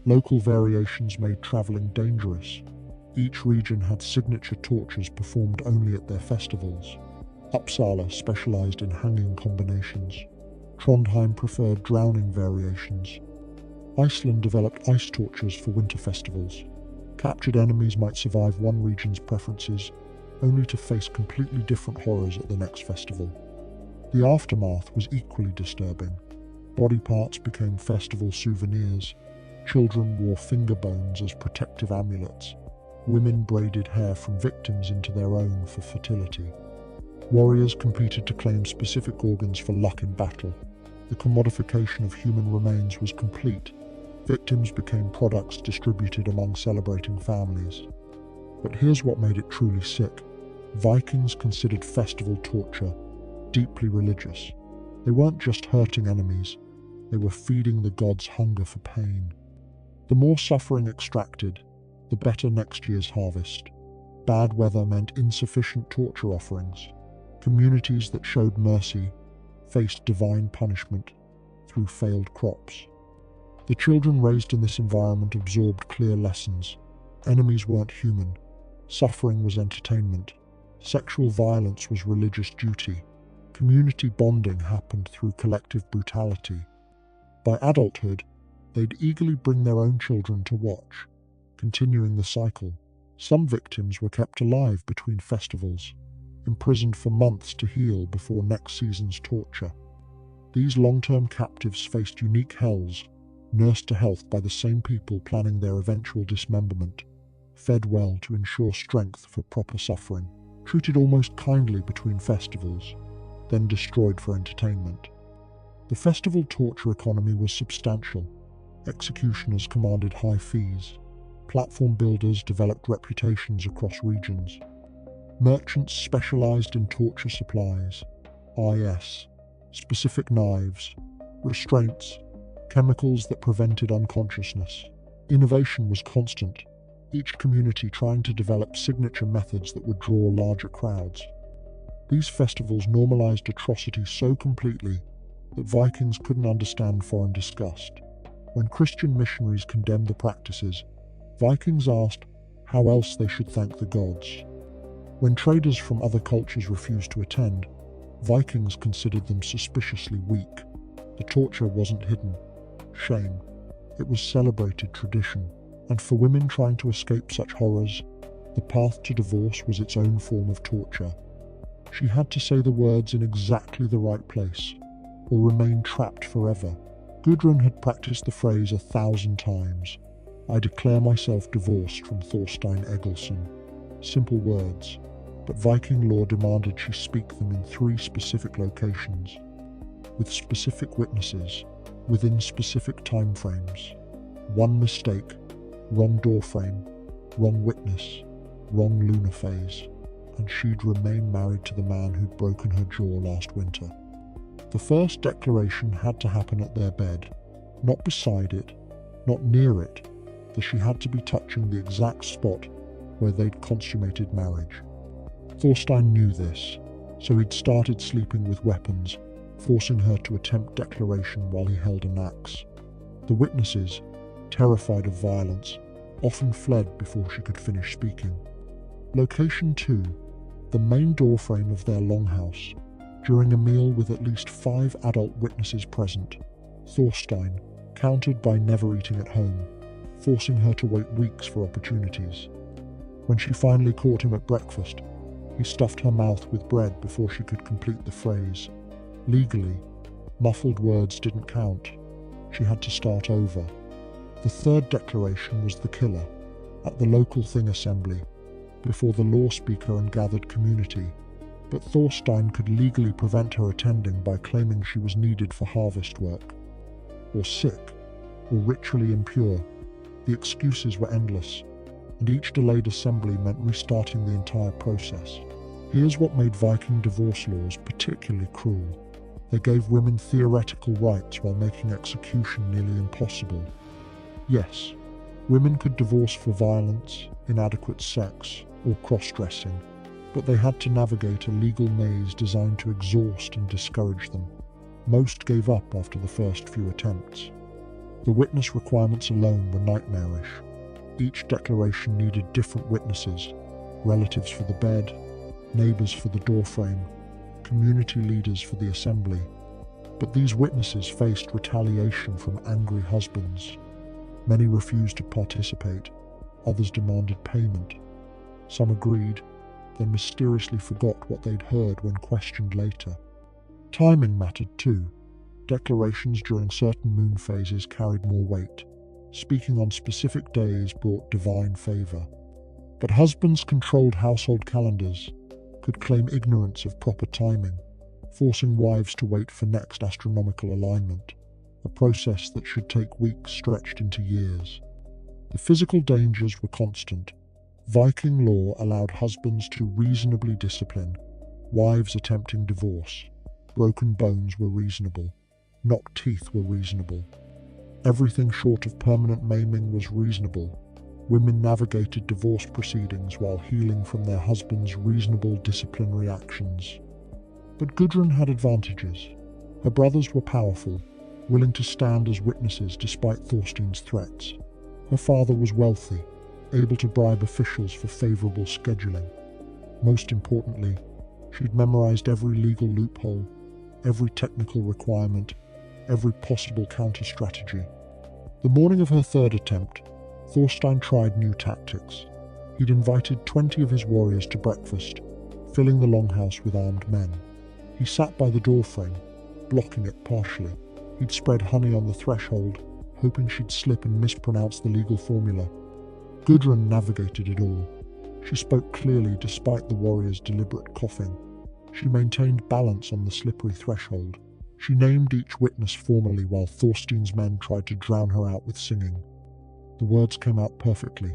Local variations made traveling dangerous. Each region had signature tortures performed only at their festivals. Uppsala specialized in hanging combinations. Trondheim preferred drowning variations. Iceland developed ice tortures for winter festivals. Captured enemies might survive one region's preferences, only to face completely different horrors at the next festival. The aftermath was equally disturbing. Body parts became festival souvenirs. Children wore finger bones as protective amulets. Women braided hair from victims into their own for fertility. Warriors competed to claim specific organs for luck in battle. The commodification of human remains was complete. Victims became products distributed among celebrating families. But here's what made it truly sick. Vikings considered festival torture deeply religious. They weren't just hurting enemies, they were feeding the gods' hunger for pain. The more suffering extracted, the better next year's harvest. Bad weather meant insufficient torture offerings. Communities that showed mercy faced divine punishment through failed crops. The children raised in this environment absorbed clear lessons. Enemies weren't human. Suffering was entertainment. Sexual violence was religious duty. Community bonding happened through collective brutality. By adulthood, they'd eagerly bring their own children to watch, continuing the cycle. Some victims were kept alive between festivals, imprisoned for months to heal before next season's torture. These long-term captives faced unique hells, nursed to health by the same people planning their eventual dismemberment, fed well to ensure strength for proper suffering, treated almost kindly between festivals, then destroyed for entertainment. The festival torture economy was substantial. Executioners commanded high fees. Platform builders developed reputations across regions. Merchants specialized in torture supplies, i.e., specific knives, restraints, chemicals that prevented unconsciousness. Innovation was constant, each community trying to develop signature methods that would draw larger crowds. These festivals normalized atrocity so completely that Vikings couldn't understand foreign disgust. When Christian missionaries condemned the practices, Vikings asked how else they should thank the gods. When traders from other cultures refused to attend, Vikings considered them suspiciously weak. The torture wasn't hidden shame, it was celebrated tradition. And for women trying to escape such horrors, the path to divorce was its own form of torture. She had to say the words in exactly the right place, or remain trapped forever. Gudrun had practiced the phrase 1,000 times. I declare myself divorced from Thorstein Egilson. Simple words, but Viking law demanded she speak them in 3 specific locations, with specific witnesses, within specific time frames. One mistake, wrong doorframe, wrong witness, wrong lunar phase, and she'd remain married to the man who'd broken her jaw last winter. The first declaration had to happen at their bed, not beside it, not near it, that she had to be touching the exact spot where they'd consummated marriage. Thorstein knew this, so he'd started sleeping with weapons, forcing her to attempt declaration while he held an axe. The witnesses, terrified of violence, often fled before she could finish speaking. Location 2. The main doorframe of their longhouse. During a meal with at least 5 adult witnesses present, Thorstein countered by never eating at home, forcing her to wait weeks for opportunities. When she finally caught him at breakfast, he stuffed her mouth with bread before she could complete the phrase. Legally, muffled words didn't count. She had to start over. The third declaration was the killer, at the local thing assembly, before the law speaker and gathered community, but Thorstein could legally prevent her attending by claiming she was needed for harvest work, or sick, or ritually impure. The excuses were endless, and each delayed assembly meant restarting the entire process. Here's what made Viking divorce laws particularly cruel. They gave women theoretical rights while making execution nearly impossible. Yes, women could divorce for violence, inadequate sex, or cross-dressing, but they had to navigate a legal maze designed to exhaust and discourage them. Most gave up after the first few attempts. The witness requirements alone were nightmarish. Each declaration needed different witnesses, relatives for the bed, neighbors for the doorframe, community leaders for the assembly. But these witnesses faced retaliation from angry husbands. Many refused to participate, others demanded payment. Some agreed, then mysteriously forgot what they'd heard when questioned later. Timing mattered too. Declarations during certain moon phases carried more weight. Speaking on specific days brought divine favor. But husbands controlled household calendars, could claim ignorance of proper timing, forcing wives to wait for next astronomical alignment, a process that should take weeks stretched into years. The physical dangers were constant. Viking law allowed husbands to reasonably discipline, wives attempting divorce. Broken bones were reasonable. Knocked teeth were reasonable. Everything short of permanent maiming was reasonable. Women navigated divorce proceedings while healing from their husbands' reasonable disciplinary actions. But Gudrun had advantages. Her brothers were powerful, willing to stand as witnesses despite Thorstein's threats. Her father was wealthy, able to bribe officials for favorable scheduling. Most importantly, she'd memorized every legal loophole, every technical requirement, every possible counter-strategy. The morning of her third attempt, Thorstein tried new tactics. He'd invited 20 of his warriors to breakfast, filling the longhouse with armed men. He sat by the doorframe, blocking it partially. He'd spread honey on the threshold, hoping she'd slip and mispronounce the legal formula. Gudrun navigated it all. She spoke clearly despite the warriors' deliberate coughing. She maintained balance on the slippery threshold. She named each witness formally while Thorstein's men tried to drown her out with singing. The words came out perfectly.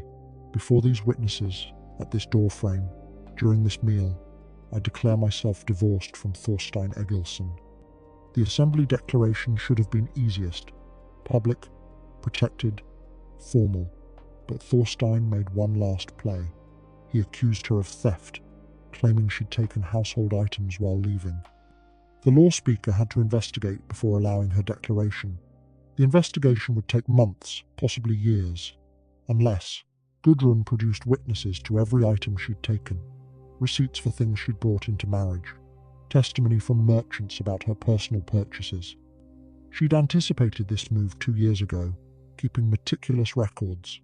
Before these witnesses, at this doorframe, during this meal, I declare myself divorced from Thorstein Egilson. The assembly declaration should have been easiest. Public, protected, formal. But Thorstein made one last play. He accused her of theft, claiming she'd taken household items while leaving. The law speaker had to investigate before allowing her declaration. The investigation would take months, possibly years, unless Gudrun produced witnesses to every item she'd taken, receipts for things she'd brought into marriage, testimony from merchants about her personal purchases. She'd anticipated this move 2 years ago, keeping meticulous records.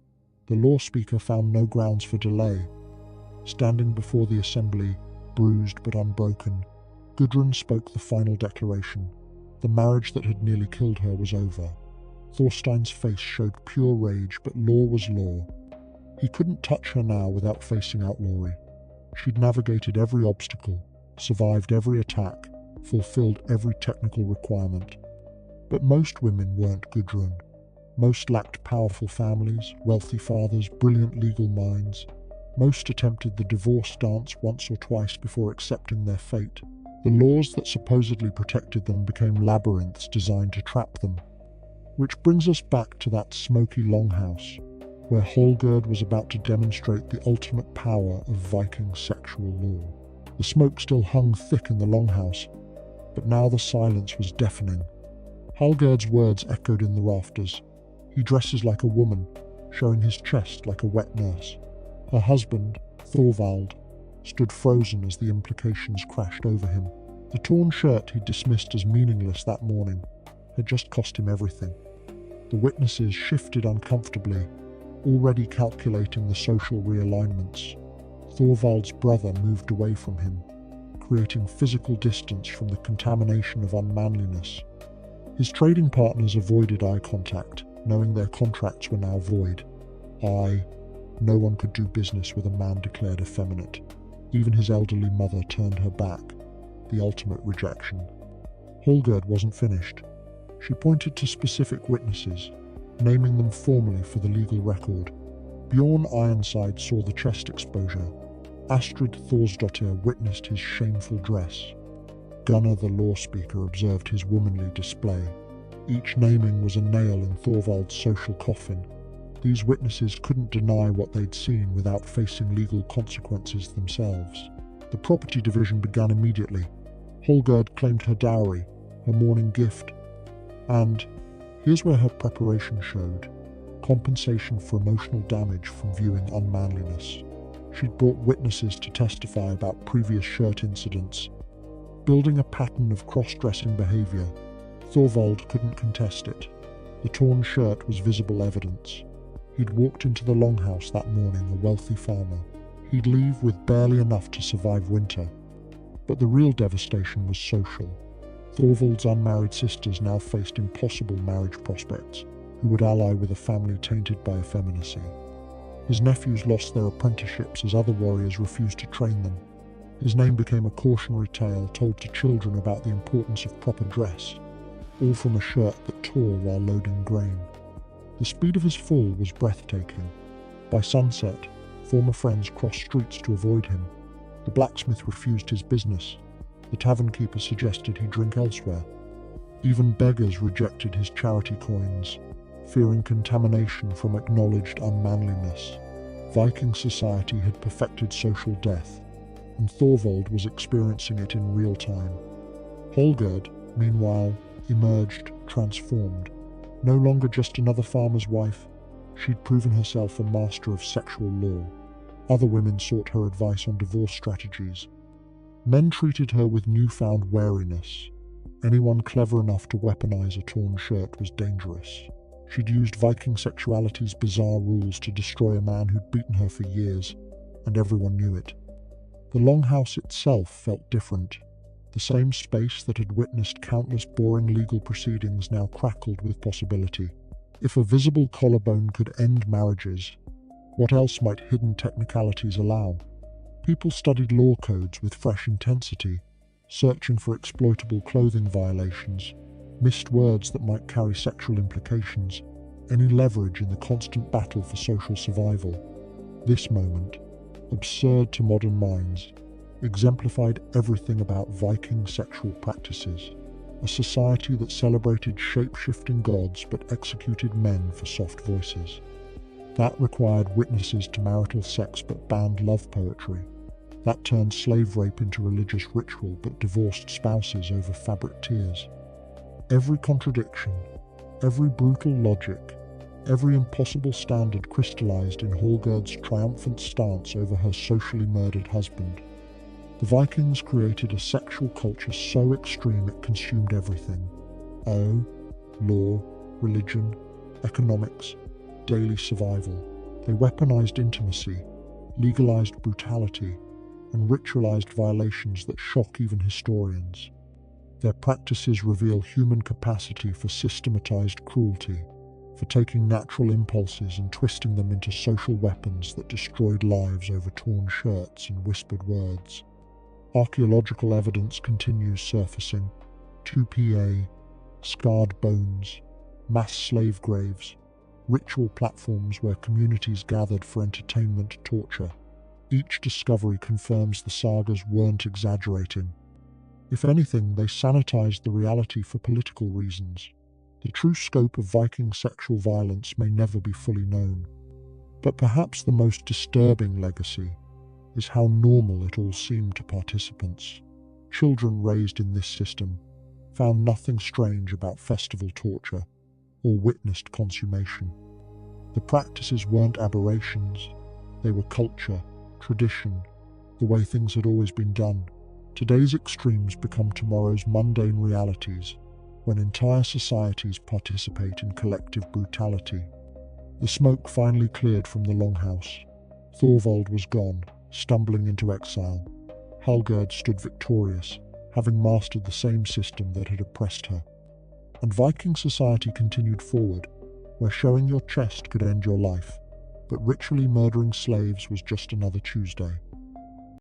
The law speaker found no grounds for delay. Standing before the assembly, bruised but unbroken, Gudrun spoke the final declaration. The marriage that had nearly killed her was over. Thorstein's face showed pure rage, but law was law. He couldn't touch her now without facing outlawry. She'd navigated every obstacle, survived every attack, fulfilled every technical requirement. But most women weren't Gudrun. Most lacked powerful families, wealthy fathers, brilliant legal minds. Most attempted the divorce dance once or twice before accepting their fate. The laws that supposedly protected them became labyrinths designed to trap them. Which brings us back to that smoky longhouse, where Hallgerd was about to demonstrate the ultimate power of Viking sexual law. The smoke still hung thick in the longhouse, but now the silence was deafening. Hallgerd's words echoed in the rafters. He dresses like a woman, showing his chest like a wet nurse. Her husband, Thorvald stood frozen as the implications crashed over him. The torn shirt he'd dismissed as meaningless that morning had just cost him everything. The witnesses shifted uncomfortably, already calculating the social realignments. Thorvald's brother moved away from him, creating physical distance from the contamination of unmanliness. His trading partners avoided eye contact, knowing their contracts were now void. No one could do business with a man declared effeminate. Even his elderly mother turned her back, the ultimate rejection. Hallgerd wasn't finished. She pointed to specific witnesses, naming them formally for the legal record. Bjorn Ironside saw the chest exposure. Astrid Thorsdottir witnessed his shameful dress. Gunnar the law speaker observed his womanly display. Each naming was a nail in Thorvald's social coffin. These witnesses couldn't deny what they'd seen without facing legal consequences themselves. The property division began immediately. Hallgerd claimed her dowry, her morning gift, and here's where her preparation showed: compensation for emotional damage from viewing unmanliness. She'd brought witnesses to testify about previous shirt incidents, building a pattern of cross-dressing behavior. Thorvald couldn't contest it. The torn shirt was visible evidence. He'd walked into the longhouse that morning, a wealthy farmer. He'd leave with barely enough to survive winter. But the real devastation was social. Thorvald's unmarried sisters now faced impossible marriage prospects, who would ally with a family tainted by effeminacy. His nephews lost their apprenticeships as other warriors refused to train them. His name became a cautionary tale told to children about the importance of proper dress, all from a shirt that tore while loading grain. The speed of his fall was breathtaking. By sunset, former friends crossed streets to avoid him. The blacksmith refused his business. The tavern keeper suggested he drink elsewhere. Even beggars rejected his charity coins, fearing contamination from acknowledged unmanliness. Viking society had perfected social death, and Thorvald was experiencing it in real time. Hallgerd, meanwhile, emerged transformed. No longer just another farmer's wife, she'd proven herself a master of sexual law. Other women sought her advice on divorce strategies. Men treated her with newfound wariness. Anyone clever enough to weaponize a torn shirt was dangerous. She'd used Viking sexuality's bizarre rules to destroy a man who'd beaten her for years, and everyone knew it. The longhouse itself felt different. The same space that had witnessed countless boring legal proceedings now crackled with possibility. If a visible collarbone could end marriages, what else might hidden technicalities allow? People studied law codes with fresh intensity, searching for exploitable clothing violations, missed words that might carry sexual implications, any leverage in the constant battle for social survival. This moment, absurd to modern minds, exemplified everything about Viking sexual practices, a society that celebrated shape-shifting gods but executed men for soft voices. That required witnesses to marital sex but banned love poetry. That turned slave rape into religious ritual but divorced spouses over fabric tears. Every contradiction, every brutal logic, every impossible standard crystallized in Hallgerd's triumphant stance over her socially murdered husband. The Vikings created a sexual culture so extreme it consumed everything. Law, religion, economics, daily survival. They weaponized intimacy, legalized brutality, and ritualized violations that shock even historians. Their practices reveal human capacity for systematized cruelty, for taking natural impulses and twisting them into social weapons that destroyed lives over torn shirts and whispered words. Archaeological evidence continues surfacing: 2PA, scarred bones, mass slave graves, ritual platforms where communities gathered for entertainment torture. Each discovery confirms the sagas weren't exaggerating. If anything, they sanitized the reality for political reasons. The true scope of Viking sexual violence may never be fully known. But perhaps the most disturbing legacy is how normal it all seemed to participants. Children raised in this system found nothing strange about festival torture or witnessed consummation. The practices weren't aberrations, they were culture, tradition, the way things had always been done. Today's extremes become tomorrow's mundane realities, when entire societies participate in collective brutality. The smoke finally cleared from the longhouse. Thorvald was gone, stumbling into exile. Hallgerd stood victorious, having mastered the same system that had oppressed her. And Viking society continued forward, where showing your chest could end your life, but ritually murdering slaves was just another Tuesday.